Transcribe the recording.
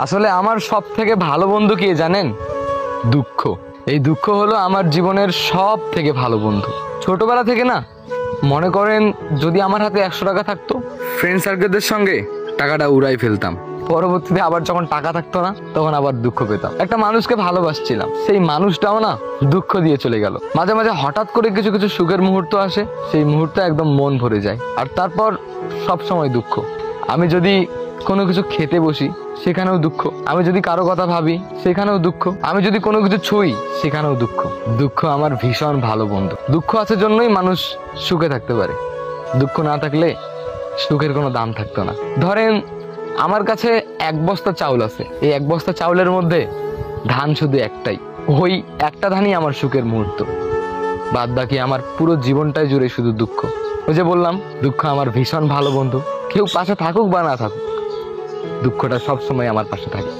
আসলে আমার সব থেকে ভালো বন্ধু কে জানেন? দুঃখ। এই দুঃখ হলো আমার জীবনের সব থেকে ভালো বন্ধু। ছোটবেলা থেকে না, মনে করেন যদি আমার হাতে 100 টাকা থাকতো, ফ্রেন্ড সার্কেলদের সঙ্গে টাকাটা উড়াই ফেলতাম। পরবর্তীতে আবার যখন টাকা থাকতো না, তখন আবার দুঃখ পেতাম। একটা মানুষকে ভালোবাসছিলাম, সেই মানুষটাও না দুঃখ দিয়ে চলে গেল। মাঝে মাঝে হঠাৎ করে কিছু কিছু সুখের মুহূর্ত আসে, সেই মুহূর্তে একদম মন ভরে যায়। আর তারপর সব সময় দুঃখ। আমি যদি কোনো কিছু খেতে বসি, সেখানেও দুঃখ। আমি যদি কারো কথা ভাবি, সেখানেও দুঃখ। আমি যদি কোনো কিছু ছুঁই, সেখানেও দুঃখ। দুঃখ আমার ভীষণ ভালো বন্ধু। দুঃখ আছে জন্যই মানুষ সুখে থাকতে পারে। দুঃখ না থাকলে সুখের কোনো দাম থাকতো না। ধরেন আমার কাছে 1 বস্তা চাউল আছে, এই 1 বস্তা চাউলের মধ্যে ধান শুধু একটাই। ওই একটা ধানই আমার সুখের মুহূর্ত। বাদ বাকি আমার পুরো জীবনটাই জুড়ে শুধু দুঃখ। ওই যে বললাম, দুঃখ আমার ভীষণ ভালো বন্ধু। কেউ পাশে থাকুক বা না থাকুক, দুঃখটা সবসময় আমার পাশে থাকে।